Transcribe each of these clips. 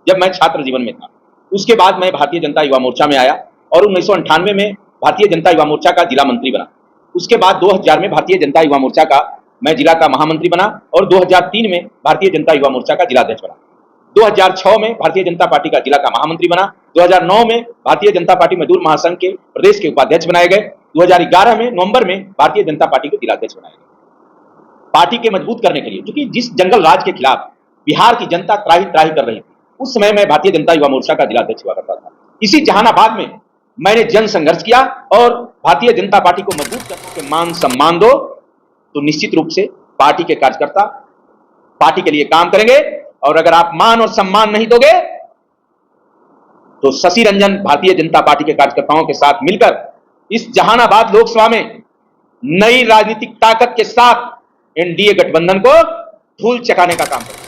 जब मैं छात्र जीवन में था। उसके बाद मैं भारतीय जनता युवा मोर्चा में आया और 1998 में भारतीय जनता युवा मोर्चा का जिला मंत्री बना। उसके बाद 2000 में भारतीय जनता युवा मोर्चा का मैं जिला का महामंत्री बना और 2003 में भारतीय जनता युवा मोर्चा का जिलाध्यक्ष बना। 2006 में भारतीय जनता पार्टी का जिला का महामंत्री बना। 2009 में भारतीय जनता पार्टी मजदूर महासंघ के प्रदेश के उपाध्यक्ष बनाए गए। 2011 में नवंबर में भारतीय जनता पार्टी के जिलाध्यक्ष बनाए गए। पार्टी के मजबूत करने के लिए, क्योंकि जिस जंगल राज के खिलाफ बिहार की जनता त्राही त्राही कर रही थी, उस समय मैं भारतीय जनता युवा मोर्चा का जिलाध्यक्ष हुआ करता था। इसी जहानाबाद में मैंने जन संघर्ष किया और भारतीय जनता पार्टी को मजबूत करने के मान सम्मान दो तो निश्चित रूप से पार्टी के कार्यकर्ता पार्टी के लिए काम करेंगे, और अगर आप मान और सम्मान नहीं दोगे तो शशि रंजन भारतीय जनता पार्टी के कार्यकर्ताओं के साथ मिलकर इस जहानाबाद लोकसभा में नई राजनीतिक ताकत के साथ एनडीए गठबंधन को धूल चकाने का काम करेंगे।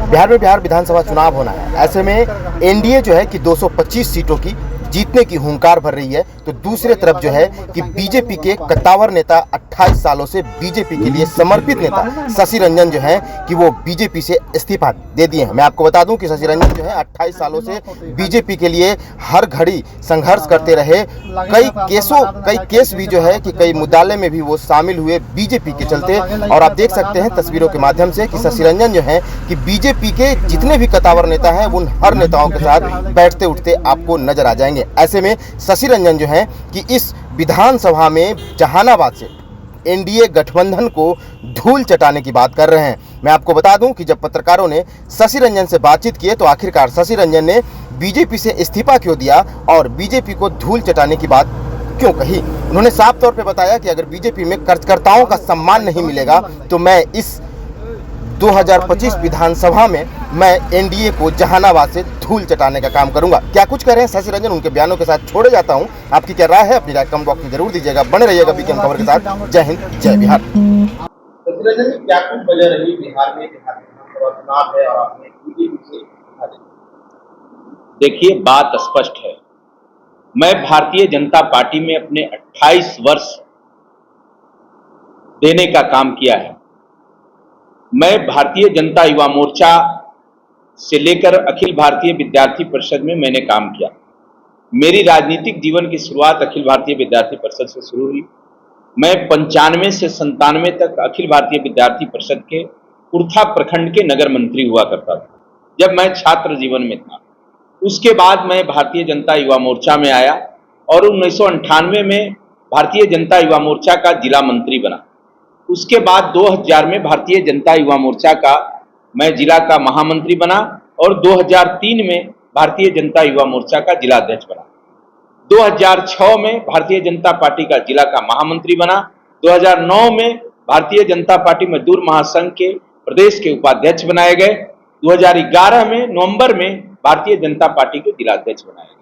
बिहार में बिहार विधानसभा चुनाव होना है। ऐसे में एनडीए जो है कि 225 सीटों की जीतने की हुंकार भर रही है, तो दूसरे तरफ जो है कि बीजेपी के कद्दावर नेता 28 सालों से बीजेपी के लिए समर्पित नेता शशि रंजन जो है कि वो बीजेपी से इस्तीफा दे दिए हैं। मैं आपको बता दूं कि शशि रंजन जो है 28 सालों से बीजेपी के लिए हर घड़ी संघर्ष करते रहे। कई केस भी जो है कि कई मुद्दालय में भी वो शामिल हुए बीजेपी के चलते। और आप देख सकते हैं तस्वीरों के माध्यम से कि शशि रंजन जो है कि बीजेपी के जितने भी कद्दावर नेता हैं उन हर नेताओं के साथ बैठते उठते आपको नजर आ जाएंगे। ऐसे में शशि रंजन जो है कि इस विधानसभा में जहानाबाद से एनडीए गठबंधन को धूल चटाने की बात कर रहे हैं। मैं आपको बता दूं कि जब पत्रकारों ने शशि रंजन से बातचीत की तो आखिरकार शशि रंजन ने बीजेपी से इस्तीफा क्यों दिया और बीजेपी को धूल चटाने की बात क्यों कही। उन्होंने साफ तौर पे बताया कि अगर बीजेपी में कार्यकर्ताओं का सम्मान नहीं मिलेगा तो मैं इस 2025 विधानसभा में मैं एनडीए को जहानाबाद से धूल चटाने का काम करूंगा। क्या कुछ कह रहे हैं शशि रंजन, उनके बयानों के साथ छोड़े जाता हूं। आपकी क्या राय है, अपनी राय कमेंट बॉक्स में जरूर दीजिएगा। बने रहिएगा बीकेएम खबर के साथ। जय हिंद, जय बिहार। शशि रंजन, क्या कुछ वजह रही बिहार में विधानसभा चुनाव है और आपने बीजेपी से इस्तीफा दिया? देखिए, बात स्पष्ट है। मैं भारतीय जनता पार्टी में अपने 28 वर्ष देने का काम किया है। मैं भारतीय जनता युवा मोर्चा से लेकर अखिल भारतीय विद्यार्थी परिषद में मैंने काम किया। मेरी राजनीतिक जीवन की शुरुआत अखिल भारतीय विद्यार्थी परिषद से शुरू हुई। मैं 95 से 97 तक अखिल भारतीय विद्यार्थी परिषद के कुर्था प्रखंड के नगर मंत्री हुआ करता था, जब मैं छात्र जीवन में था। उसके बाद मैं भारतीय जनता युवा मोर्चा में आया और 1998 में भारतीय जनता युवा मोर्चा का जिला मंत्री बना। उसके बाद 2000 में भारतीय जनता युवा मोर्चा का मैं जिला का महामंत्री बना और 2003 में भारतीय जनता युवा मोर्चा का जिलाध्यक्ष बना। 2006 में भारतीय जनता पार्टी का जिला का महामंत्री बना। 2009 में भारतीय जनता पार्टी मजदूर महासंघ के प्रदेश के उपाध्यक्ष बनाए गए। 2011 में नवंबर में भारतीय जनता पार्टी के जिलाध्यक्ष बनाए गए।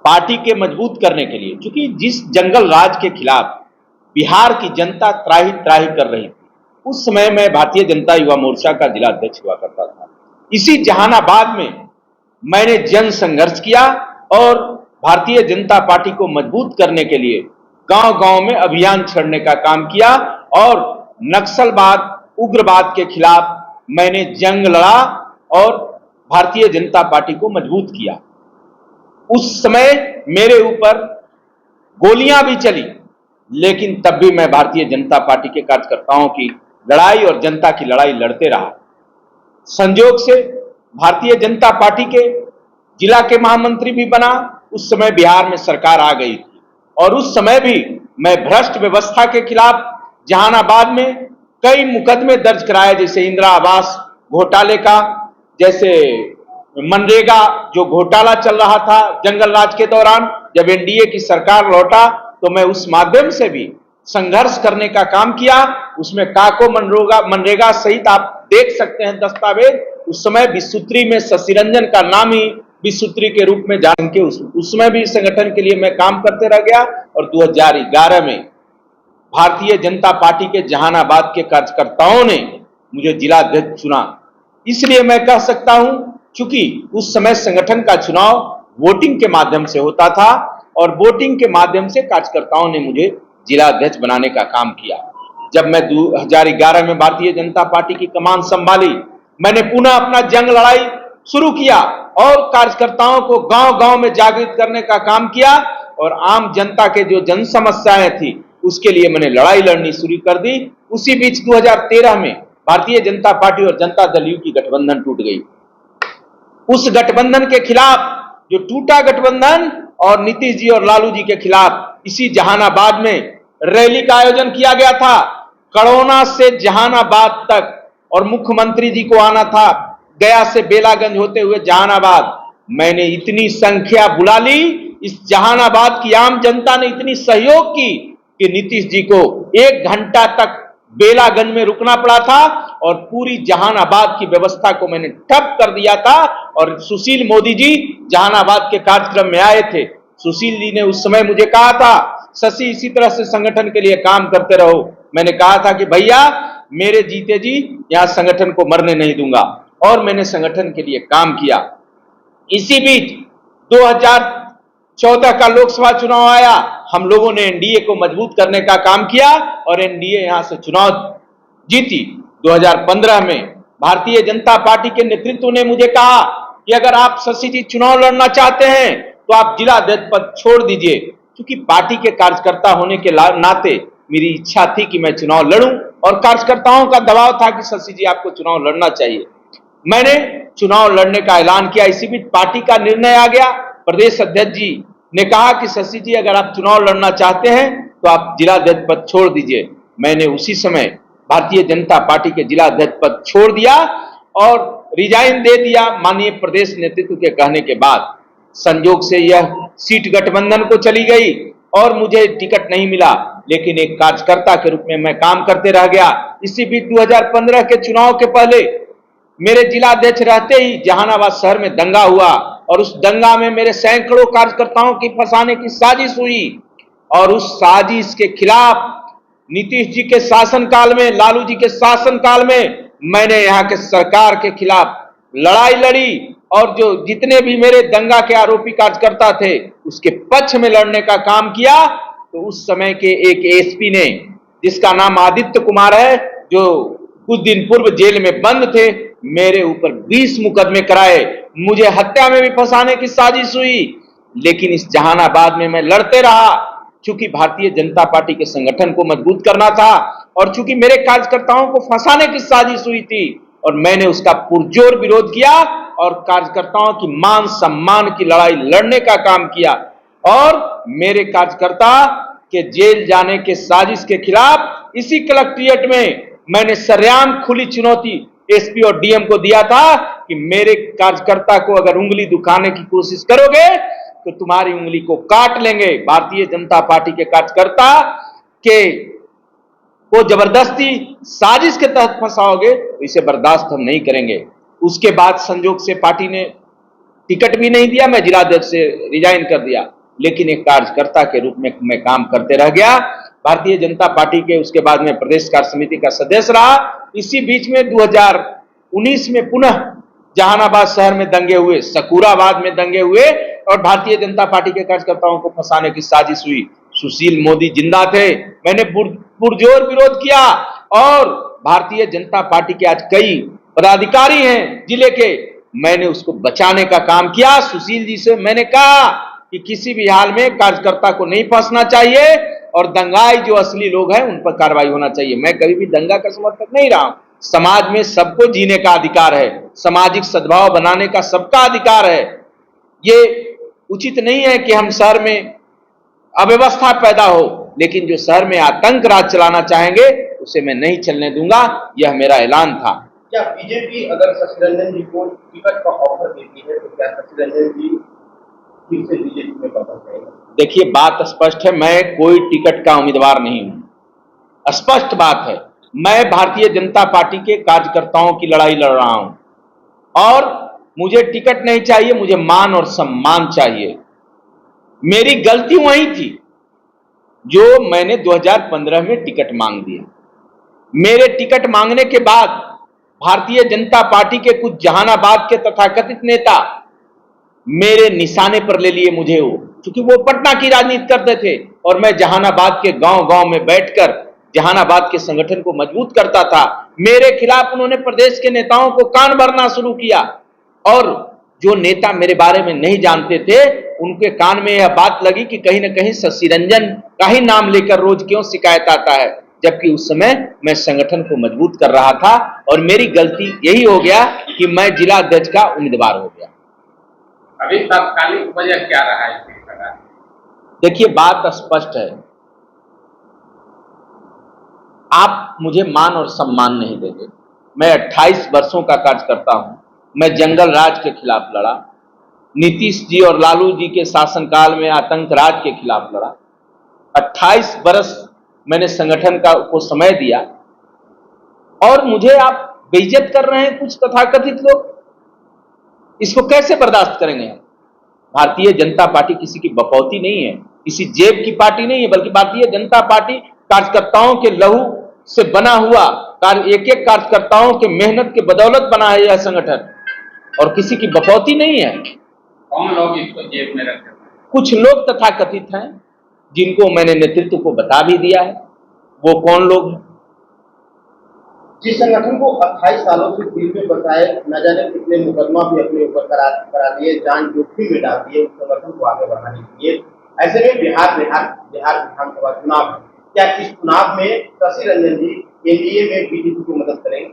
पार्टी के मजबूत करने के लिए, क्योंकि जिस जंगल राज के खिलाफ बिहार की जनता त्राही त्राही कर रही थी, उस समय मैं भारतीय जनता युवा मोर्चा का जिलाध्यक्ष हुआ करता था। इसी जहानाबाद में मैंने जन संघर्ष किया और भारतीय जनता पार्टी को मजबूत करने के लिए गांव-गांव में अभियान छेड़ने का काम किया और नक्सलवाद, उग्रवाद के खिलाफ मैंने जंग लड़ा और भारतीय जनता पार्टी को मजबूत किया। उस समय मेरे ऊपर गोलियां भी चली, लेकिन तब भी मैं भारतीय जनता पार्टी के कार्यकर्ताओं की लड़ाई और जनता की लड़ाई लड़ते रहा। संयोग से भारतीय जनता पार्टी के जिला के महामंत्री भी बना। उस समय बिहार में सरकार आ गई थी और उस समय भी मैं भ्रष्ट व्यवस्था के खिलाफ जहानाबाद में कई मुकदमे दर्ज कराए, जैसे इंदिरा आवास घोटाले का, जैसे मनरेगा जो घोटाला चल रहा था जंगल राज के दौरान। जब एनडीए की सरकार लौटा तो मैं उस माध्यम से भी संघर्ष करने का काम किया। उसमें काको मनरेगा सहित आप देख सकते हैं दस्तावेज। उस समय विश्वसूत्री में शशि रंजन का नाम ही विश्वसूत्री के रूप में जान के उसमें भी संगठन के लिए मैं काम करते रह गया। और 2011 में भारतीय जनता पार्टी के जहानाबाद के कार्यकर्ताओं ने मुझे जिलाध्यक्ष चुना। इसलिए मैं कह सकता हूं, चूंकि उस समय संगठन का चुनाव वोटिंग के माध्यम से होता था और वोटिंग के माध्यम से कार्यकर्ताओं ने मुझे जिला अध्यक्ष बनाने का काम किया। जब मैं 2011 में भारतीय जनता पार्टी की कमान संभाली, मैंने पुनः अपना जंग लड़ाई शुरू किया और कार्यकर्ताओं को गांव-गांव में जागृत करने का काम किया और आम जनता के जो जन समस्याएं थी उसके लिए मैंने लड़ाई लड़नी शुरू कर दी। उसी बीच 2013 में भारतीय जनता पार्टी और जनता दल यू की गठबंधन टूट गई। उस गठबंधन के खिलाफ, जो टूटा गठबंधन, और नीतीश जी और लालू जी के खिलाफ इसी जहानाबाद में रैली का आयोजन किया गया था। कड़ौना से जहानाबाद तक, और मुख्यमंत्री जी को आना था गया से बेलागंज होते हुए जहानाबाद। मैंने इतनी संख्या बुला ली, इस जहानाबाद की आम जनता ने इतनी सहयोग की कि नीतीश जी को 1 घंटा तक बेलागंज में रुकना पड़ा था और पूरी जहानाबाद की व्यवस्था को मैंने ठप कर दिया था। और सुशील मोदी जी जहानाबाद के कार्यक्रम में आए थे। सुशील जी ने उस समय मुझे कहा था, शशि इसी तरह से संगठन के लिए काम करते रहो। मैंने कहा था कि भैया मेरे जीते जी यहां संगठन को मरने नहीं दूंगा, और मैंने संगठन के लिए काम किया। इसी बीच 2014 का लोकसभा चुनाव आया, हम लोगों ने एनडीए को मजबूत करने का काम किया और एनडीए यहां से चुनाव जीती। 2015 में भारतीय जनता पार्टी के नेतृत्व ने मुझे कहा कि अगर आप शशि जी चुनाव लड़ना चाहते हैं तो आप जिला अध्यक्ष पद छोड़ दीजिए। क्योंकि पार्टी के कार्यकर्ता होने के नाते मेरी इच्छा थी कि मैं चुनाव लड़ूं और कार्यकर्ताओं का दबाव था कि शशि जी आपको चुनाव लड़ना चाहिए। मैंने चुनाव लड़ने का ऐलान किया। इसी बीच पार्टी का निर्णय आ गया। प्रदेश अध्यक्ष जी ने कहा कि शशि जी अगर आप चुनाव लड़ना चाहते हैं तो आप जिला अध्यक्ष पद छोड़ दीजिए। मैंने उसी समय भारतीय जनता पार्टी के जिला अध्यक्ष पद छोड़ दिया और रिजाइन दे दिया माननीय प्रदेश नेतृत्व के कहने के बाद। संयोग से यह सीट गठबंधन को चली गई और मुझे टिकट नहीं मिला, लेकिन एक कार्यकर्ता के रूप में मैं काम करते रह गया। इसी बीच 2015 के चुनाव के पहले मेरे जिला अध्यक्ष रहते ही जहानाबाद शहर में दंगा हुआ और उस दंगा में मेरे सैकड़ों कार्यकर्ताओं की फंसाने की साजिश हुई और उस साजिश के खिलाफ नीतीश जी के शासनकाल में, लालू जी के शासनकाल में मैंने यहाँ के सरकार के खिलाफ लड़ाई लड़ी और जो जितने भी मेरे दंगा के आरोपी कार्यकर्ता थे उसके पक्ष में लड़ने का काम किया। तो उस समय के एक एसपी ने, जिसका नाम आदित्य कुमार है, जो कुछ दिन पूर्व जेल में बंद थे, मेरे ऊपर 20 मुकदमे कराए। मुझे हत्या में भी फंसाने की साजिश हुई, लेकिन इस जहानाबाद में मैं लड़ते रहा। चूंकि भारतीय जनता पार्टी के संगठन को मजबूत करना था और चूंकि मेरे कार्यकर्ताओं को फंसाने की साजिश हुई थी और मैंने उसका पुरजोर विरोध किया और कार्यकर्ताओं की मान सम्मान की लड़ाई लड़ने का काम किया और मेरे कार्यकर्ता के जेल जाने के साजिश के खिलाफ इसी कलेक्ट्रेट में मैंने सरेआम खुली चुनौती एसपी और डीएम को दिया था कि मेरे कार्यकर्ता को अगर उंगली दुखाने की कोशिश करोगे तो तुम्हारी उंगली को काट लेंगे। भारतीय जनता पार्टी के कार्यकर्ता के को जबरदस्ती साजिश के तहत फंसाओगे तो इसे बर्दाश्त हम नहीं करेंगे। उसके बाद संजोग से पार्टी ने टिकट भी नहीं दिया, मैं जिलाध्यक्ष से रिजाइन कर दिया, लेकिन एक कार्यकर्ता के रूप में मैं काम करते रह गया भारतीय जनता पार्टी के। उसके बाद मैं प्रदेश कार्य समिति का सदस्य रहा। इसी बीच में 2019 में पुनः जहानाबाद शहर में दंगे हुए, सकूराबाद में दंगे हुए और भारतीय जनता पार्टी के कार्यकर्ताओं को फंसाने की साजिश हुई। सुशील मोदी जिंदा थे, मैंने पुरजोर विरोध किया और भारतीय जनता पार्टी के आज कई पदाधिकारी हैं जिले के, मैंने उसको बचाने का काम किया। सुशील जी से मैंने कहा कि किसी भी हाल में कार्यकर्ता को नहीं फंसना चाहिए और दंगाई जो असली लोग हैं उन पर कार्रवाई होना चाहिए। मैं कभी भी दंगा का समर्थक नहीं रहा हूं। समाज में सबको जीने का अधिकार है, सामाजिक सद्भाव बनाने का सबका अधिकार है। ये उचित नहीं है कि हम शहर में अव्यवस्था पैदा हो, लेकिन जो शहर में आतंक राज चलाना चाहेंगे उसे मैं नहीं चलने दूंगा। यह मेरा ऐलान था। क्या बीजेपी अगर शशि रंजन जी को टिकट का ऑफर देती है तो क्या शशि रंजन जी फिर से बीजेपी में वापस आएंगे? देखिए, बात स्पष्ट है, मैं कोई टिकट का उम्मीदवार नहीं हूं। स्पष्ट बात है, मैं भारतीय जनता पार्टी के कार्यकर्ताओं की लड़ाई लड़ रहा हूं और मुझे टिकट नहीं चाहिए, मुझे मान और सम्मान चाहिए। मेरी गलती वही थी जो मैंने 2015 में टिकट मांग दिया। मेरे टिकट मांगने के बाद भारतीय जनता पार्टी के कुछ जहानाबाद के तथाकथित नेता मेरे निशाने पर ले लिए मुझे, क्योंकि वो पटना की राजनीति करते थे। और मैं जहानाबाद के गांव-गांव में बैठकर जहानाबाद के संगठन को मजबूत करता था। मेरे खिलाफ उन्होंने प्रदेश के नेताओं को कान भरना शुरू किया और जो नेता मेरे बारे में नहीं जानते थे उनके कान में यह बात लगी कि कहीं न कहीं शशि रंजन का ही नाम लेकर रोज क्यों शिकायत आता है, जबकि उस समय मैं संगठन को मजबूत कर रहा था और मेरी गलती यही हो गया कि मैं जिला अध्यक्ष का उम्मीदवार हो गया। अभी तात्कालिक वजह क्या रहा है इसकी? देखिए, बात स्पष्ट है, आप मुझे मान और सम्मान नहीं देंगे। मैं 28 वर्षों का कार्य करता हूं। मैं जंगल राज के खिलाफ लड़ा, नीतीश जी और लालू जी के शासनकाल में आतंक राज के खिलाफ लड़ा। 28 वर्ष मैंने संगठन को समय दिया और मुझे आप बेइज्जत कर रहे हैं कुछ तथाकथित लोग। इसको कैसे बर्दाश्त करेंगे हम? भारतीय जनता पार्टी किसी की बपौती नहीं है, किसी जेब की पार्टी नहीं है, बल्कि भारतीय जनता पार्टी कार्यकर्ताओं के लहू से बना हुआ, एक एक कार्यकर्ताओं के मेहनत के बदौलत बना है यह संगठन और किसी की बपौती नहीं है। कौन लोग इसको जेब में रखते हैं? कुछ लोग तथाकथित हैं जिनको मैंने नेतृत्व को बता भी दिया है। वो कौन लोग हैं? जिस संगठन को 28 सालों से जेल में बसाए, न जाने कितने मुकदमा भी अपने ऊपर करा दिए, जान जोखिम में डाल दिए उस संगठन को आगे बढ़ाने के लिए। ऐसे में बिहार विधानसभा चुनाव है, क्या इस चुनाव में शशि रंजन जी एनडीए में बीजेपी को मदद करेंगे?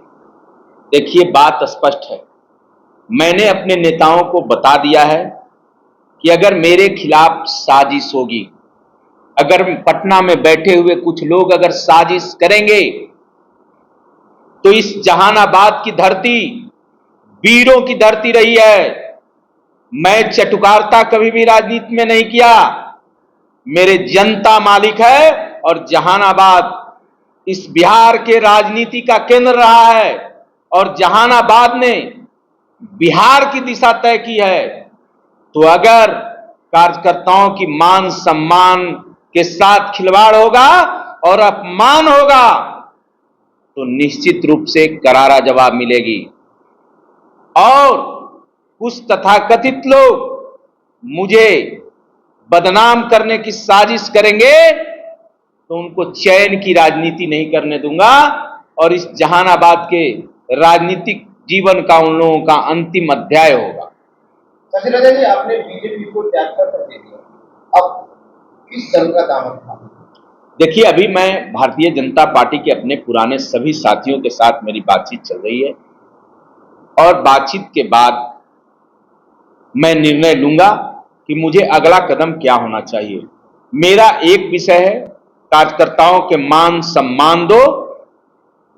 देखिए, बात स्पष्ट है, मैंने अपने नेताओं को बता दिया है कि अगर मेरे खिलाफ साजिश होगी, अगर पटना में बैठे हुए कुछ लोग अगर साजिश करेंगे तो इस जहानाबाद की धरती वीरों की धरती रही है। मैं चटुकारता कभी भी राजनीति में नहीं किया। मेरे जनता मालिक है और जहानाबाद इस बिहार के राजनीति का केंद्र रहा है और जहानाबाद ने बिहार की दिशा तय की है। तो अगर कार्यकर्ताओं की मान सम्मान के साथ खिलवाड़ होगा और अपमान होगा तो निश्चित रूप से करारा जवाब मिलेगी। और कुछ तथाकथित लोग मुझे बदनाम करने की साजिश करेंगे तो उनको चैन की राजनीति नहीं करने दूंगा और इस जहानाबाद के राजनीतिक जीवन का उन लोगों का अंतिम अध्याय होगा। शशि रंजन जी, आपने बीजेपी को त्याग कर दे दिया, अब किस दल का दामन था? देखिए, अभी मैं भारतीय जनता पार्टी के अपने पुराने सभी साथियों के साथ मेरी बातचीत चल रही है और बातचीत के बाद मैं निर्णय लूंगा कि मुझे अगला कदम क्या होना चाहिए। मेरा एक विषय है, कार्यकर्ताओं के मान सम्मान दो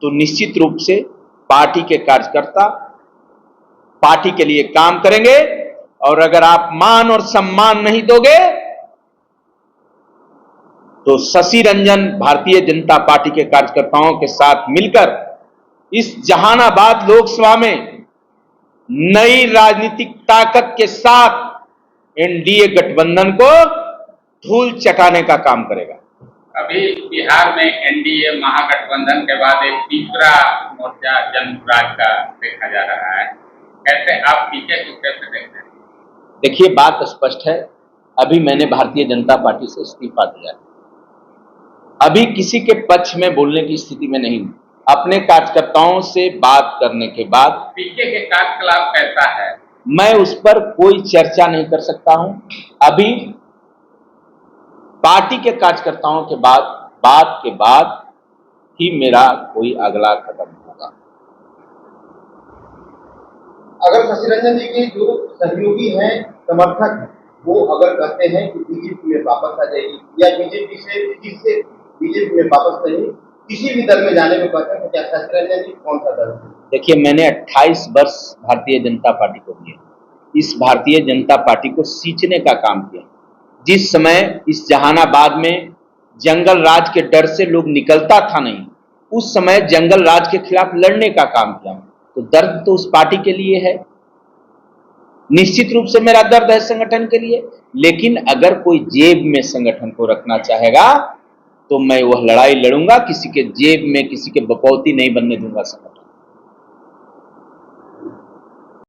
तो निश्चित रूप से पार्टी के कार्यकर्ता पार्टी के लिए काम करेंगे और अगर आप मान और सम्मान नहीं दोगे तो शशि रंजन भारतीय जनता पार्टी के कार्यकर्ताओं के साथ मिलकर इस जहानाबाद लोकसभा में नई राजनीतिक ताकत के साथ एनडीए गठबंधन को धूल चटाने का काम करेगा। अभी बिहार में एनडीए महागठबंधन के बाद एक तीसरा मोर्चा जनसुराज का देखा जा रहा है, कैसे आप पीछे को कैसे देखते हैं? देखिए, बात स्पष्ट है, अभी मैंने भारतीय जनता पार्टी से इस्तीफा दिया है। अभी किसी के पक्ष में बोलने की स्थिति में नहीं हूं। अपने कार्यकर्ताओं से बात करने के बाद पीछे के कार्यकलाप कैसा है मैं उस पर कोई चर्चा नहीं कर सकता हूं। अभी पार्टी के कार्यकर्ताओं के बात के बाद ही मेरा कोई अगला कदम होगा। अगर शशि रंजन जी के जो सहयोगी हैं, समर्थक हैं, वो अगर कहते हैं कि बीजेपी में वापस आ जाएगी या बीजेपी में वापस नहीं किसी भी दल में जाने को कहते हैं, तो क्या शशि रंजन जी कौन सा दल है? देखिए, मैंने 28 वर्ष भारतीय जनता पार्टी को दिए, इस भारतीय जनता पार्टी को सींचने का काम किया। जिस समय इस जहानाबाद में जंगल राज के डर से लोग निकलता था नहीं, उस समय जंगल राज के खिलाफ लड़ने का काम किया। तो दर्द तो उस पार्टी के लिए है, निश्चित रूप से मेरा दर्द है संगठन के लिए। लेकिन अगर कोई जेब में संगठन को रखना चाहेगा तो मैं वह लड़ाई लड़ूंगा, किसी के जेब में किसी के बपौती नहीं बनने दूंगा संगठन।